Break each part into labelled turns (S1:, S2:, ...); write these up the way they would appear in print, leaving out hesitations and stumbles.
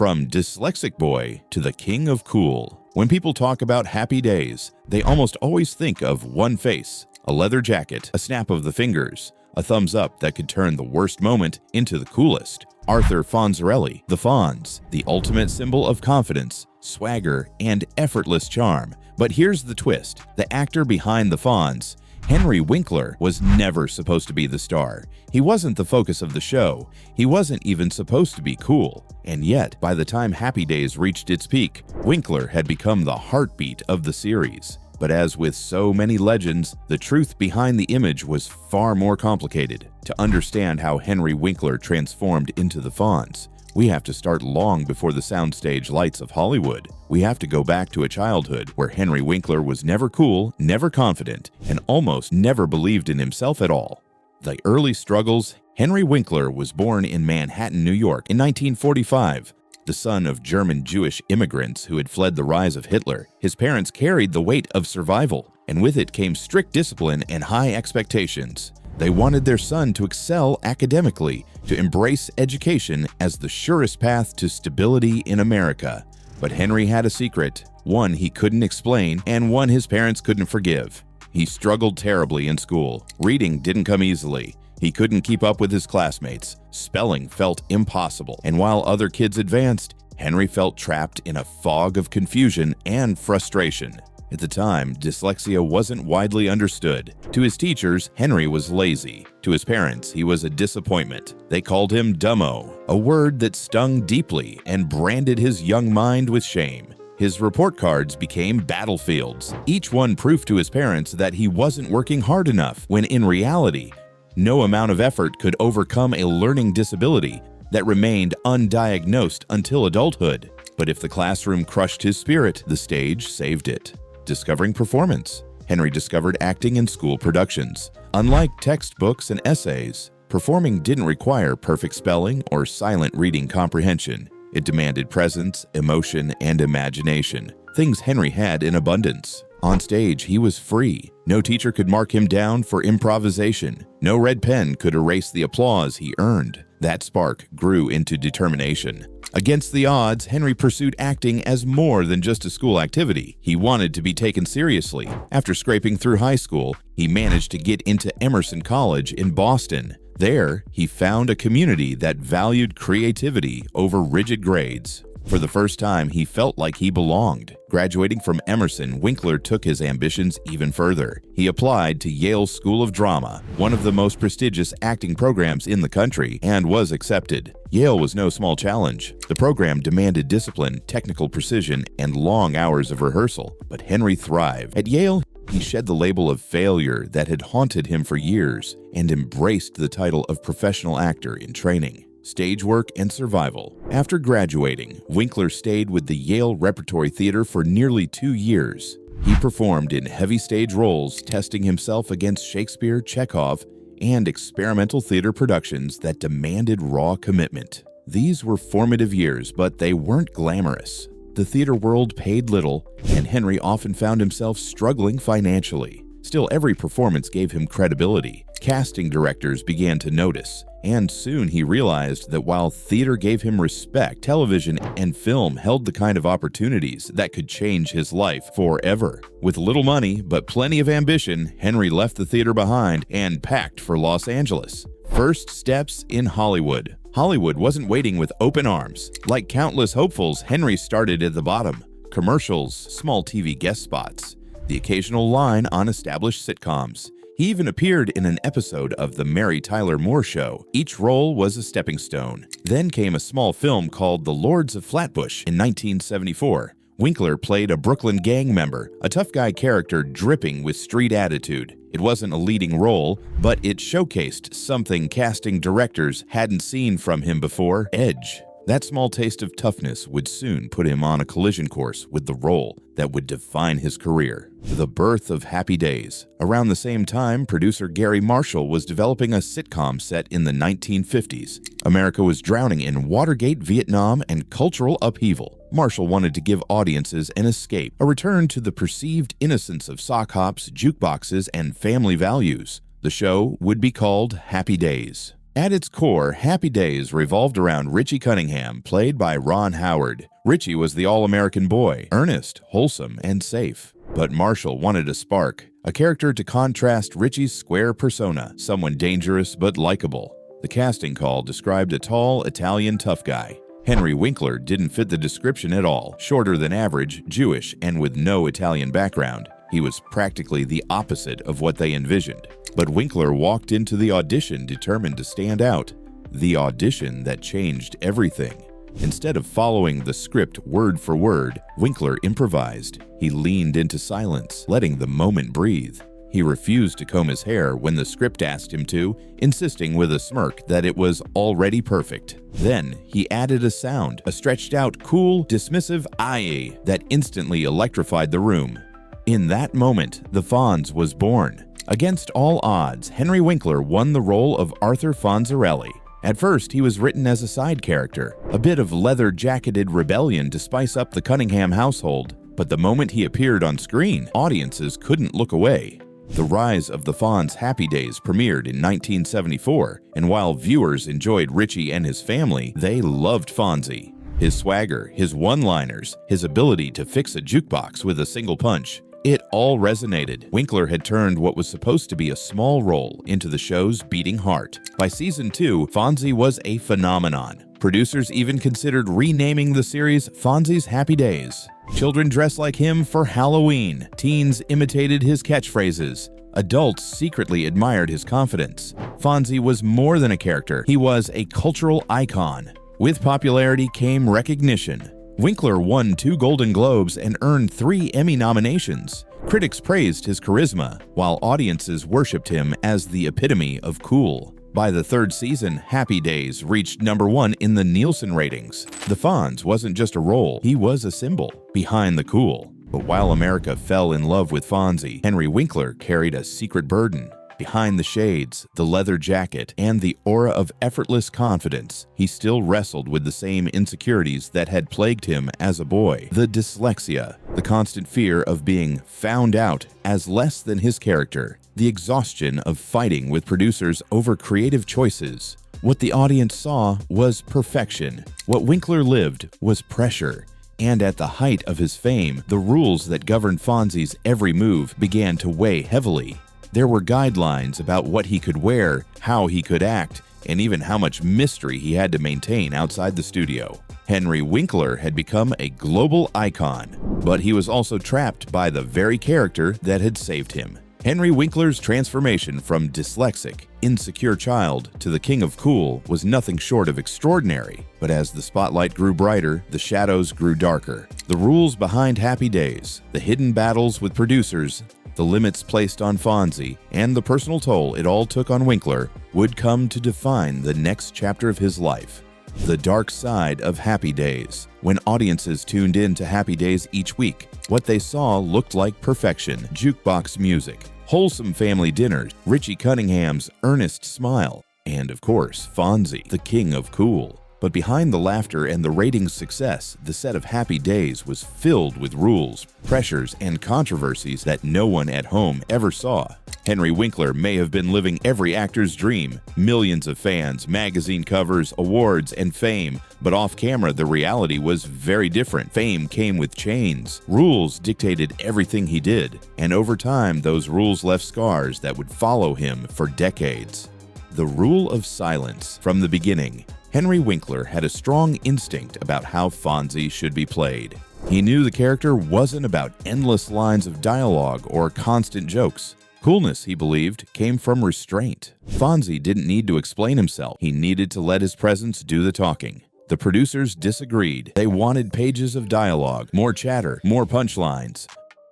S1: From dyslexic boy to the king of cool. When people talk about happy days, they almost always think of one face, a leather jacket, a snap of the fingers, a thumbs up that could turn the worst moment into the coolest. Arthur Fonzarelli, the Fonz, the ultimate symbol of confidence, swagger, and effortless charm. But here's the twist. The actor behind the Fonz, Henry Winkler, was never supposed to be the star. He wasn't the focus of the show. He wasn't even supposed to be cool. And yet, by the time Happy Days reached its peak, Winkler had become the heartbeat of the series. But as with so many legends, the truth behind the image was far more complicated. To understand how Henry Winkler transformed into the Fonz, we have to start long before the soundstage lights of Hollywood. We have to go back to a childhood where Henry Winkler was never cool, never confident, and almost never believed in himself at all. The early struggles. Henry Winkler was born in Manhattan, New York in 1945. The son of German-Jewish immigrants who had fled the rise of Hitler, his parents carried the weight of survival, and with it came strict discipline and high expectations. They wanted their son to excel academically, to embrace education as the surest path to stability in America. But Henry had a secret, one he couldn't explain and one his parents couldn't forgive. He struggled terribly in school. Reading didn't come easily. He couldn't keep up with his classmates. Spelling felt impossible. And while other kids advanced, Henry felt trapped in a fog of confusion and frustration. At the time, dyslexia wasn't widely understood. To his teachers, Henry was lazy. To his parents, he was a disappointment. They called him dumbo, a word that stung deeply and branded his young mind with shame. His report cards became battlefields, each one proof to his parents that he wasn't working hard enough, when in reality, no amount of effort could overcome a learning disability that remained undiagnosed until adulthood. But if the classroom crushed his spirit, the stage saved it. Discovering performance. Henry discovered acting in school productions. Unlike textbooks and essays, performing didn't require perfect spelling or silent reading comprehension. It demanded presence, emotion, and imagination, things Henry had in abundance. On stage, he was free. No teacher could mark him down for improvisation. No red pen could erase the applause he earned. That spark grew into determination. Against the odds, Henry pursued acting as more than just a school activity. He wanted to be taken seriously. After scraping through high school, he managed to get into Emerson College in Boston. There, he found a community that valued creativity over rigid grades. For the first time, he felt like he belonged. Graduating from Emerson, Winkler took his ambitions even further. He applied to Yale's School of Drama, one of the most prestigious acting programs in the country, and was accepted. Yale was no small challenge. The program demanded discipline, technical precision, and long hours of rehearsal. But Henry thrived. At Yale, he shed the label of failure that had haunted him for years and embraced the title of professional actor in training, stage work, and survival. After graduating, Winkler stayed with the Yale Repertory Theater for nearly 2 years. He performed in heavy stage roles, testing himself against Shakespeare, Chekhov, and experimental theater productions that demanded raw commitment. These were formative years, but they weren't glamorous. The theater world paid little, and Henry often found himself struggling financially. Still, every performance gave him credibility. Casting directors began to notice, and soon he realized that while theater gave him respect, television and film held the kind of opportunities that could change his life forever. With little money but plenty of ambition, Henry left the theater behind and packed for Los Angeles. First steps in Hollywood. Hollywood wasn't waiting with open arms. Like countless hopefuls, Henry started at the bottom. Commercials, small TV guest spots, the occasional line on established sitcoms. He even appeared in an episode of The Mary Tyler Moore Show. Each role was a stepping stone. Then came a small film called The Lords of Flatbush in 1974. Winkler played a Brooklyn gang member, a tough guy character dripping with street attitude. It wasn't a leading role, but it showcased something casting directors hadn't seen from him before: edge. That small taste of toughness would soon put him on a collision course with the role that would define his career. The birth of Happy Days. Around the same time, producer Gary Marshall was developing a sitcom set in the 1950s. America was drowning in Watergate, Vietnam, and cultural upheaval. Marshall wanted to give audiences an escape, a return to the perceived innocence of sock hops, jukeboxes, and family values. The show would be called Happy Days. At its core, Happy Days revolved around Richie Cunningham, played by Ron Howard. Richie was the all-American boy, earnest, wholesome, and safe. But Marshall wanted a spark, a character to contrast Richie's square persona, someone dangerous but likable. The casting call described a tall, Italian tough guy. Henry Winkler didn't fit the description at all, shorter than average, Jewish, and with no Italian background. He was practically the opposite of what they envisioned. But Winkler walked into the audition determined to stand out. The audition that changed everything. Instead of following the script word for word, Winkler improvised. He leaned into silence, letting the moment breathe. He refused to comb his hair when the script asked him to, insisting with a smirk that it was already perfect. Then he added a sound, a stretched-out, cool, dismissive Ayyy that instantly electrified the room. In that moment, the Fonz was born. Against all odds, Henry Winkler won the role of Arthur Fonzarelli. At first, he was written as a side character, a bit of leather-jacketed rebellion to spice up the Cunningham household. But the moment he appeared on screen, audiences couldn't look away. The Rise of the Fonz Happy Days premiered in 1974, and while viewers enjoyed Richie and his family, they loved Fonzie. His swagger, his one-liners, his ability to fix a jukebox with a single punch, it all resonated. Winkler had turned what was supposed to be a small role into the show's beating heart. By season 2, Fonzie was a phenomenon. Producers even considered renaming the series Fonzie's Happy Days. Children dressed like him for Halloween. Teens imitated his catchphrases. Adults secretly admired his confidence. Fonzie was more than a character. He was a cultural icon. With popularity came recognition. Winkler won 2 Golden Globes and earned 3 Emmy nominations. Critics praised his charisma, while audiences worshipped him as the epitome of cool. By the 3rd season, Happy Days reached #1 in the Nielsen ratings. The Fonz wasn't just a role, he was a symbol behind the cool. But while America fell in love with Fonzie, Henry Winkler carried a secret burden. Behind the shades, the leather jacket, and the aura of effortless confidence, he still wrestled with the same insecurities that had plagued him as a boy. The dyslexia, the constant fear of being found out as less than his character, the exhaustion of fighting with producers over creative choices. What the audience saw was perfection. What Winkler lived was pressure. And at the height of his fame, the rules that governed Fonzie's every move began to weigh heavily. There were guidelines about what he could wear, how he could act, and even how much mystery he had to maintain outside the studio. Henry Winkler had become a global icon, but he was also trapped by the very character that had saved him. Henry Winkler's transformation from dyslexic, insecure child to the king of cool was nothing short of extraordinary. But as the spotlight grew brighter, the shadows grew darker. The rules behind Happy Days, the hidden battles with producers, the limits placed on Fonzie, and the personal toll it all took on Winkler would come to define the next chapter of his life. The dark side of Happy Days. When audiences tuned in to Happy Days each week, what they saw looked like perfection, jukebox music, wholesome family dinners, Richie Cunningham's earnest smile, and of course, Fonzie, the king of cool. But behind the laughter and the ratings success, the set of Happy Days was filled with rules, pressures, and controversies that no one at home ever saw. Henry Winkler may have been living every actor's dream, millions of fans, magazine covers, awards, and fame, but off-camera the reality was very different. Fame came with chains. Rules dictated everything he did, and over time those rules left scars that would follow him for decades. The rule of silence. From the beginning, Henry Winkler had a strong instinct about how Fonzie should be played. He knew the character wasn't about endless lines of dialogue or constant jokes. Coolness, he believed, came from restraint. Fonzie didn't need to explain himself. He needed to let his presence do the talking. The producers disagreed. They wanted pages of dialogue, more chatter, more punchlines.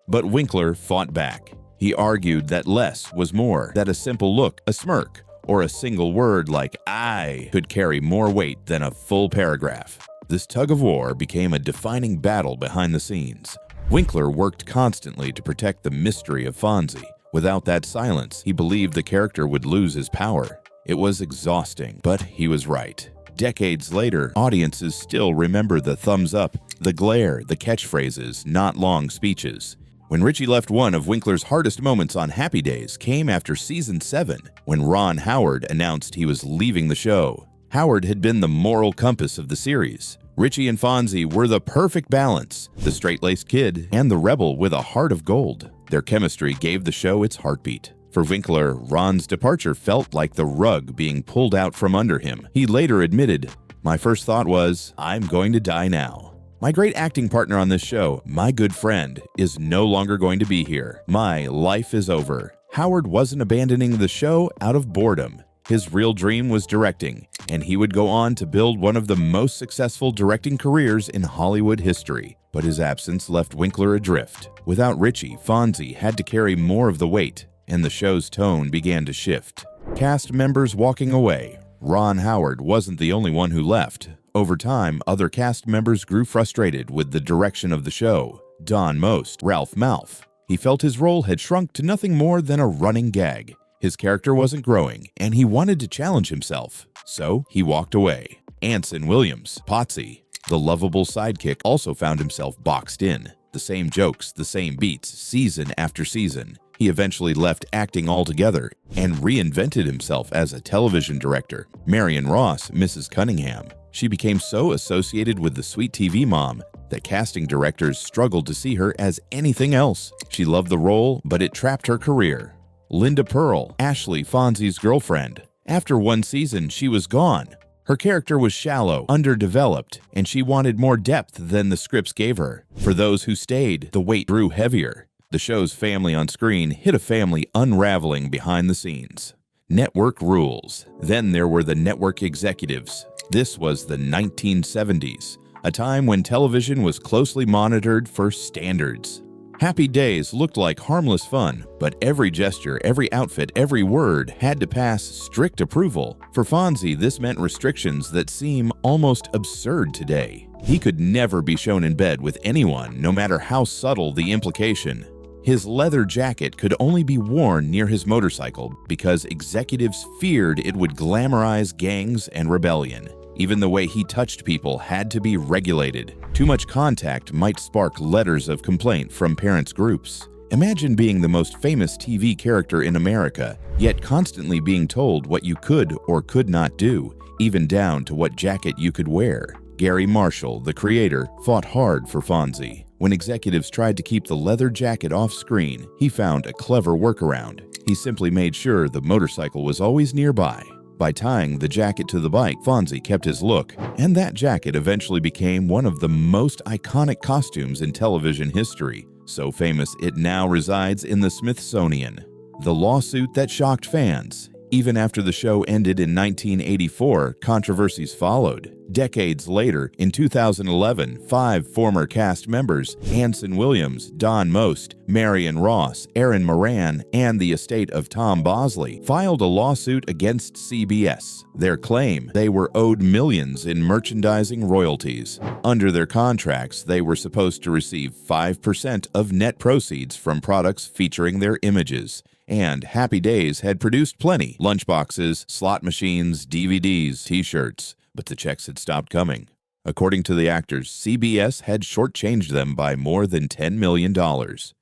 S1: But Winkler fought back. He argued that less was more, that a simple look, a smirk, or a single word like "I" could carry more weight than a full paragraph. This tug-of-war became a defining battle behind the scenes. Winkler worked constantly to protect the mystery of Fonzie. Without that silence, he believed the character would lose his power. It was exhausting, but he was right. Decades later, audiences still remember the thumbs up, the glare, the catchphrases, not long speeches. When Richie left, one of Winkler's hardest moments on Happy Days came after season 7, when Ron Howard announced he was leaving the show. Howard had been the moral compass of the series. Richie and Fonzie were the perfect balance, the straight-laced kid and the rebel with a heart of gold. Their chemistry gave the show its heartbeat. For Winkler, Ron's departure felt like the rug being pulled out from under him. He later admitted, "My first thought was, I'm going to die now. My great acting partner on this show, my good friend, is no longer going to be here. My life is over." Howard wasn't abandoning the show out of boredom. His real dream was directing, and he would go on to build one of the most successful directing careers in Hollywood history. But his absence left Winkler adrift. Without Richie, Fonzie had to carry more of the weight, and the show's tone began to shift. Cast members walking away. Ron Howard wasn't the only one who left. Over time, other cast members grew frustrated with the direction of the show. Don Most, Ralph Malph. He felt his role had shrunk to nothing more than a running gag. His character wasn't growing, and he wanted to challenge himself. So he walked away. Anson Williams, Potsy, the lovable sidekick, also found himself boxed in. The same jokes, the same beats, season after season. He eventually left acting altogether and reinvented himself as a television director. Marion Ross, Mrs. Cunningham. She became so associated with the sweet TV mom that casting directors struggled to see her as anything else. She loved the role, but it trapped her career. Linda Pearl, Ashley, Fonzie's girlfriend. After one season, she was gone. Her character was shallow, underdeveloped, and she wanted more depth than the scripts gave her. For those who stayed, the weight grew heavier. The show's family on screen hit a family unraveling behind the scenes. Network rules. Then there were the network executives. This was the 1970s, a time when television was closely monitored for standards. Happy Days looked like harmless fun, but every gesture, every outfit, every word had to pass strict approval. For Fonzie, this meant restrictions that seem almost absurd today. He could never be shown in bed with anyone, no matter how subtle the implication. His leather jacket could only be worn near his motorcycle because executives feared it would glamorize gangs and rebellion. Even the way he touched people had to be regulated. Too much contact might spark letters of complaint from parents' groups. Imagine being the most famous TV character in America, yet constantly being told what you could or could not do, even down to what jacket you could wear. Gary Marshall, the creator, fought hard for Fonzie. When executives tried to keep the leather jacket off screen, he found a clever workaround. He simply made sure the motorcycle was always nearby. By tying the jacket to the bike, Fonzie kept his look, and that jacket eventually became one of the most iconic costumes in television history, so famous it now resides in the Smithsonian. The lawsuit that shocked fans. Even after the show ended in 1984, controversies followed. Decades later, in 2011, 5 former cast members, Anson Williams, Don Most, Marion Ross, Aaron Moran, and the estate of Tom Bosley, filed a lawsuit against CBS. Their claim, they were owed millions in merchandising royalties. Under their contracts, they were supposed to receive 5% of net proceeds from products featuring their images. And Happy Days had produced plenty: lunchboxes, slot machines, DVDs, t-shirts, but the checks had stopped coming. According to the actors, CBS had shortchanged them by more than $10 million.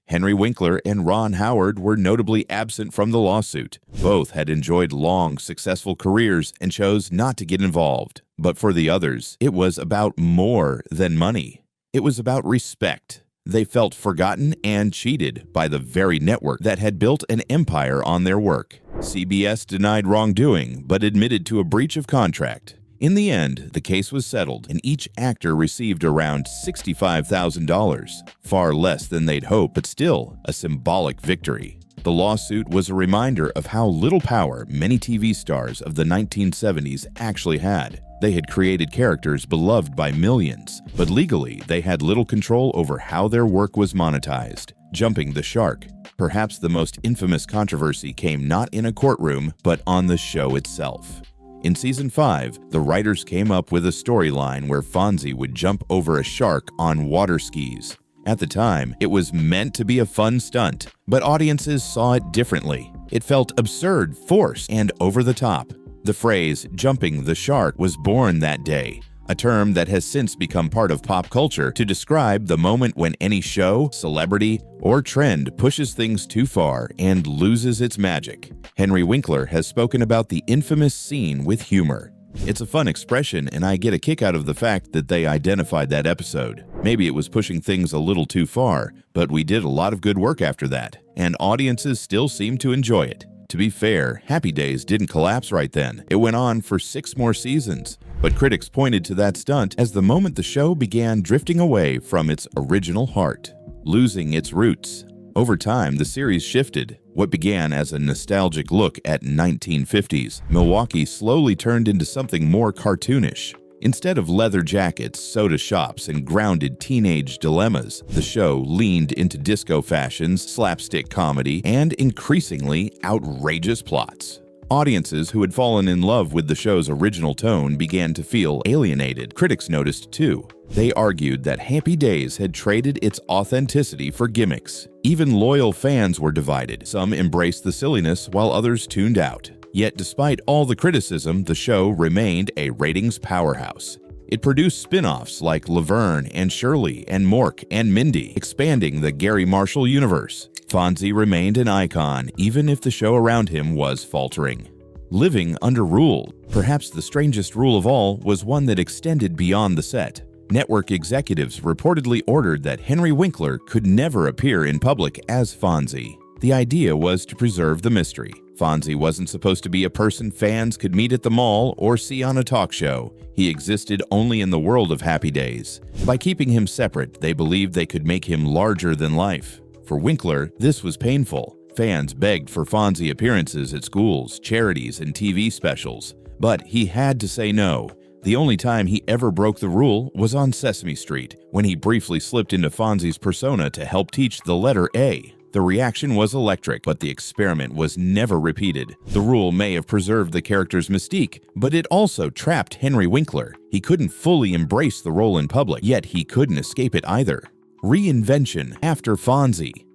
S1: Henry Winkler and Ron Howard were notably absent from the lawsuit. Both had enjoyed long, successful careers and chose not to get involved. But for the others, it was about more than money. It was about respect. They felt forgotten and cheated by the very network that had built an empire on their work. CBS denied wrongdoing, but admitted to a breach of contract. In the end, the case was settled, and each actor received around $65,000. Far less than they'd hoped, but still a symbolic victory. The lawsuit was a reminder of how little power many TV stars of the 1970s actually had. They had created characters beloved by millions, but legally they had little control over how their work was monetized. Jumping the shark. Perhaps the most infamous controversy came not in a courtroom, but on the show itself. In season 5, the writers came up with a storyline where Fonzie would jump over a shark on water skis. At the time, it was meant to be a fun stunt, but audiences saw it differently. It felt absurd, forced, and over the top. The phrase, "jumping the shark," was born that day, a term that has since become part of pop culture to describe the moment when any show, celebrity, or trend pushes things too far and loses its magic. Henry Winkler has spoken about the infamous scene with humor. It's a fun expression, and I get a kick out of the fact that they identified that episode. Maybe it was pushing things a little too far, but we did a lot of good work after that, and audiences still seem to enjoy it. To be fair, Happy Days didn't collapse right then. It went on for 6 more seasons, but critics pointed to that stunt as the moment the show began drifting away from its original heart, losing its roots. Over time, the series shifted. What began as a nostalgic look at 1950s Milwaukee slowly turned into something more cartoonish. Instead of leather jackets, soda shops, and grounded teenage dilemmas, the show leaned into disco fashions, slapstick comedy, and increasingly outrageous plots. Audiences who had fallen in love with the show's original tone began to feel alienated. Critics noticed too. They argued that Happy Days had traded its authenticity for gimmicks. Even loyal fans were divided. Some embraced the silliness while others tuned out. Yet despite all the criticism, the show remained a ratings powerhouse. It produced spin-offs like Laverne and Shirley and Mork and Mindy, expanding the Gary Marshall universe. Fonzie remained an icon, even if the show around him was faltering. Living under rule. Perhaps the strangest rule of all was one that extended beyond the set. Network executives reportedly ordered that Henry Winkler could never appear in public as Fonzie. The idea was to preserve the mystery. Fonzie wasn't supposed to be a person fans could meet at the mall or see on a talk show. He existed only in the world of Happy Days. By keeping him separate, they believed they could make him larger than life. For Winkler, this was painful. Fans begged for Fonzie appearances at schools, charities, and TV specials. But he had to say no. The only time he ever broke the rule was on Sesame Street, when he briefly slipped into Fonzie's persona to help teach the letter A. The reaction was electric, but the experiment was never repeated. The rule may have preserved the character's mystique, but it also trapped Henry Winkler. He couldn't fully embrace the role in public, yet he couldn't escape it either. Reinvention after Fonzie.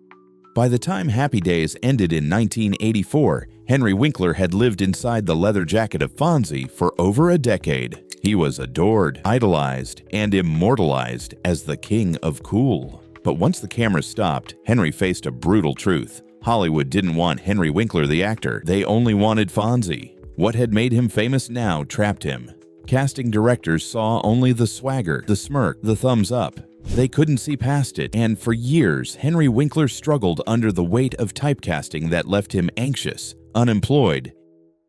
S1: By the time Happy Days ended in 1984, Henry Winkler had lived inside the leather jacket of Fonzie for over a decade. He was adored, idolized, and immortalized as the king of cool. But once the camera stopped, Henry faced a brutal truth. Hollywood didn't want Henry Winkler the actor. They only wanted Fonzie. What had made him famous now trapped him. Casting directors saw only the swagger, the smirk, the thumbs up. They couldn't see past it, and for years, Henry Winkler struggled under the weight of typecasting that left him anxious, unemployed,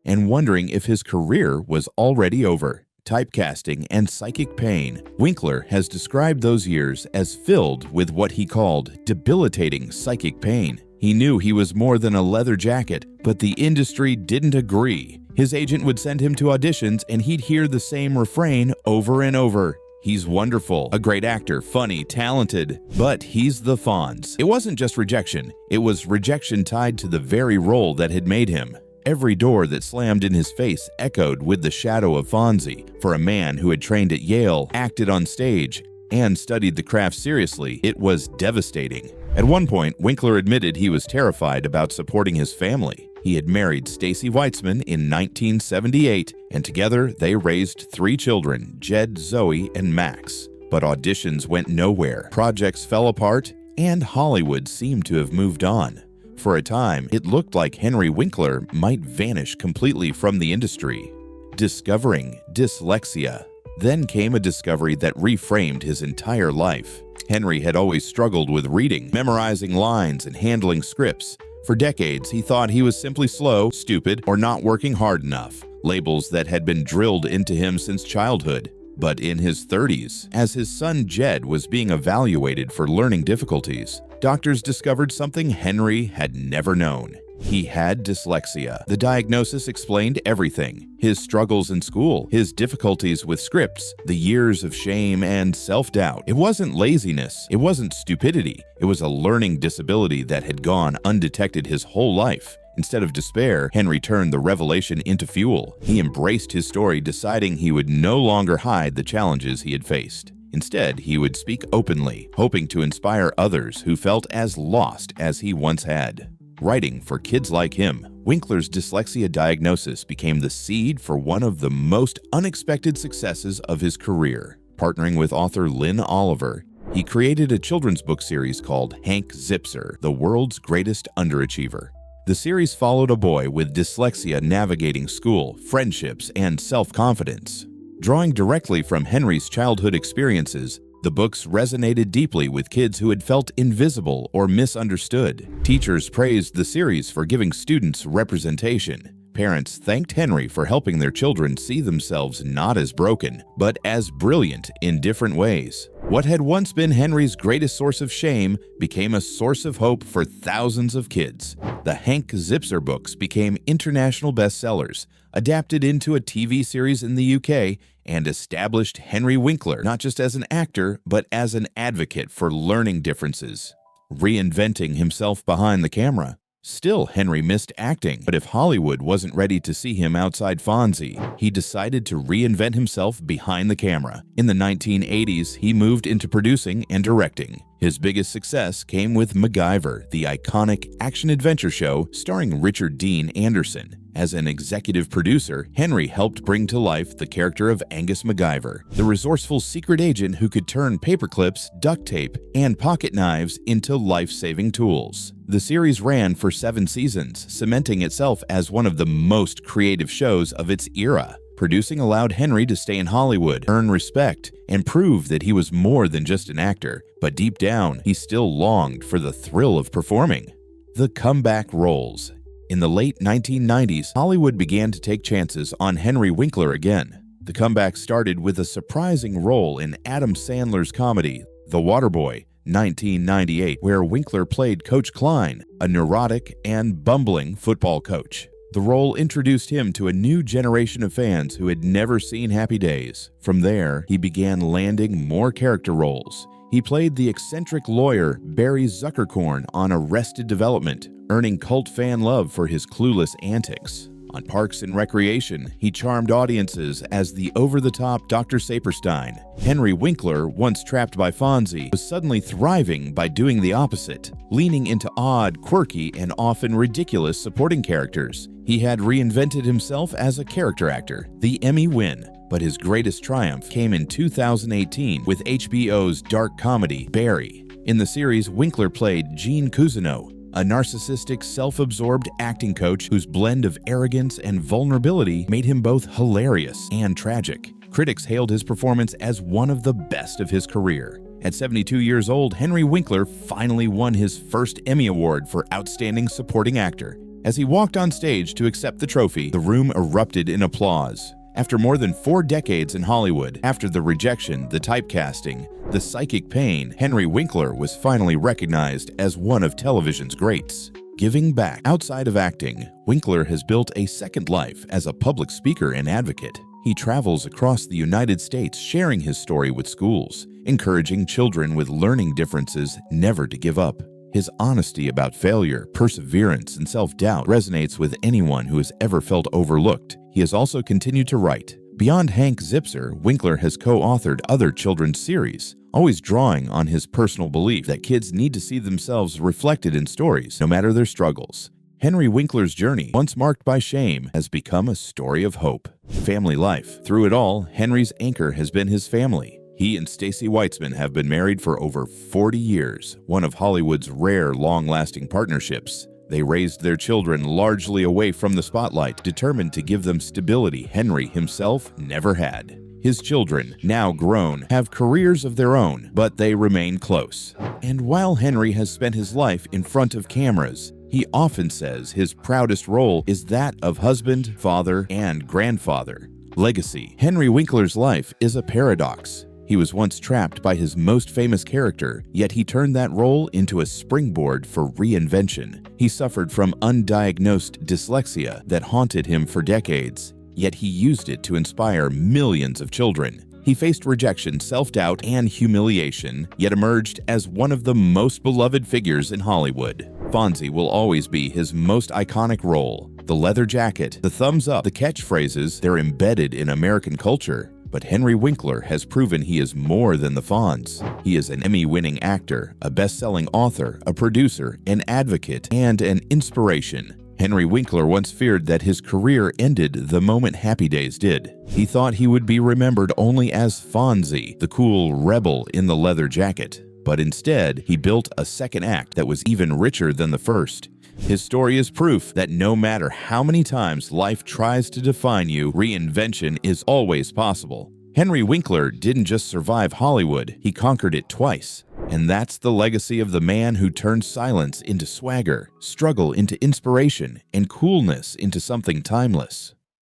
S1: and wondering if his career was already over. Typecasting and psychic pain. Winkler has described those years as filled with what he called debilitating psychic pain. He knew he was more than a leather jacket, but the industry didn't agree. His agent would send him to auditions and he'd hear the same refrain over and over. He's wonderful, a great actor, funny, talented, but he's the Fonz. It wasn't just rejection. It was rejection tied to the very role that had made him. Every door that slammed in his face echoed with the shadow of Fonzie. For a man who had trained at Yale, acted on stage, and studied the craft seriously, it was devastating. At one point, Winkler admitted he was terrified about supporting his family. He had married Stacy Weitzman in 1978, and together they raised 3 children, Jed, Zoe, and Max. But auditions went nowhere, projects fell apart, and Hollywood seemed to have moved on. For a time, it looked like Henry Winkler might vanish completely from the industry. Discovering dyslexia. Then came a discovery that reframed his entire life. Henry had always struggled with reading, memorizing lines, and handling scripts. For decades, he thought he was simply slow, stupid, or not working hard enough, labels that had been drilled into him since childhood. But in his 30s, as his son Jed was being evaluated for learning difficulties, doctors discovered something Henry had never known. He had dyslexia. The diagnosis explained everything: his struggles in school, his difficulties with scripts, the years of shame and self-doubt. It wasn't laziness, it wasn't stupidity, it was a learning disability that had gone undetected his whole life. Instead of despair, Henry turned the revelation into fuel. He embraced his story, deciding he would no longer hide the challenges he had faced. Instead, he would speak openly, hoping to inspire others who felt as lost as he once had. Writing for kids like him Winkler's dyslexia diagnosis became the seed for one of the most unexpected successes of his career. Partnering with author Lynn Oliver, he created a children's book series called Hank Zipser, the world's greatest underachiever. The series followed a boy with dyslexia navigating school, friendships, and self-confidence. Drawing directly from Henry's childhood experiences, the books resonated deeply with kids who had felt invisible or misunderstood. Teachers praised the series for giving students representation. Parents thanked Henry for helping their children see themselves not as broken, but as brilliant in different ways. What had once been Henry's greatest source of shame became a source of hope for thousands of kids. The Hank Zipser books became international bestsellers, adapted into a TV series in the UK, and established Henry Winkler not just as an actor, but as an advocate for learning differences. Reinventing himself behind the camera. Still, Henry missed acting, but if Hollywood wasn't ready to see him outside Fonzie, he decided to reinvent himself behind the camera. In the 1980s, he moved into producing and directing. His biggest success came with MacGyver, the iconic action-adventure show starring Richard Dean Anderson. As an executive producer, Henry helped bring to life the character of Angus MacGyver, the resourceful secret agent who could turn paperclips, duct tape, and pocket knives into life-saving tools. The series ran for 7 seasons, cementing itself as one of the most creative shows of its era. Producing allowed Henry to stay in Hollywood, earn respect, and prove that he was more than just an actor, but deep down, he still longed for the thrill of performing. The comeback roles. In the late 1990s, Hollywood began to take chances on Henry Winkler again. The comeback started with a surprising role in Adam Sandler's comedy, The Waterboy, 1998, where Winkler played Coach Klein, a neurotic and bumbling football coach. The role introduced him to a new generation of fans who had never seen Happy Days. From there, he began landing more character roles. He played the eccentric lawyer Barry Zuckerkorn on Arrested Development, earning cult fan love for his clueless antics. On Parks and Recreation, he charmed audiences as the over-the-top Dr. Saperstein. Henry Winkler, once trapped by Fonzie, was suddenly thriving by doing the opposite, leaning into odd, quirky, and often ridiculous supporting characters. He had reinvented himself as a character actor, the Emmy win. But his greatest triumph came in 2018 with HBO's dark comedy, Barry. In the series, Winkler played Gene Cousineau, a narcissistic, self-absorbed acting coach whose blend of arrogance and vulnerability made him both hilarious and tragic. Critics hailed his performance as one of the best of his career. At 72 years old, Henry Winkler finally won his first Emmy Award for Outstanding Supporting Actor. As he walked on stage to accept the trophy, the room erupted in applause. After more than 4 decades in Hollywood, after the rejection, the typecasting, the psychic pain, Henry Winkler was finally recognized as one of television's greats. Giving back. Outside of acting, Winkler has built a second life as a public speaker and advocate. He travels across the United States sharing his story with schools, encouraging children with learning differences never to give up. His honesty about failure, perseverance, and self-doubt resonates with anyone who has ever felt overlooked. He has also continued to write. Beyond Hank Zipser, Winkler has co-authored other children's series, always drawing on his personal belief that kids need to see themselves reflected in stories, no matter their struggles. Henry Winkler's journey, once marked by shame, has become a story of hope. Family life. Through it all, Henry's anchor has been his family. He and Stacy Weitzman have been married for over 40 years, one of Hollywood's rare, long-lasting partnerships. They raised their children largely away from the spotlight, determined to give them stability Henry himself never had. His children, now grown, have careers of their own, but they remain close. And while Henry has spent his life in front of cameras, he often says his proudest role is that of husband, father, and grandfather. Legacy. Henry Winkler's life is a paradox. He was once trapped by his most famous character, yet he turned that role into a springboard for reinvention. He suffered from undiagnosed dyslexia that haunted him for decades, yet he used it to inspire millions of children. He faced rejection, self-doubt, and humiliation, yet emerged as one of the most beloved figures in Hollywood. Fonzie will always be his most iconic role. The leather jacket, the thumbs up, the catchphrases, they're embedded in American culture. But Henry Winkler has proven he is more than the Fonz. He is an Emmy-winning actor, a best-selling author, a producer, an advocate, and an inspiration. Henry Winkler once feared that his career ended the moment Happy Days did. He thought he would be remembered only as Fonzie, the cool rebel in the leather jacket. But instead, he built a second act that was even richer than the first. His story is proof that no matter how many times life tries to define you, reinvention is always possible. Henry Winkler didn't just survive Hollywood, he conquered it twice. And that's the legacy of the man who turned silence into swagger, struggle into inspiration, and coolness into something timeless.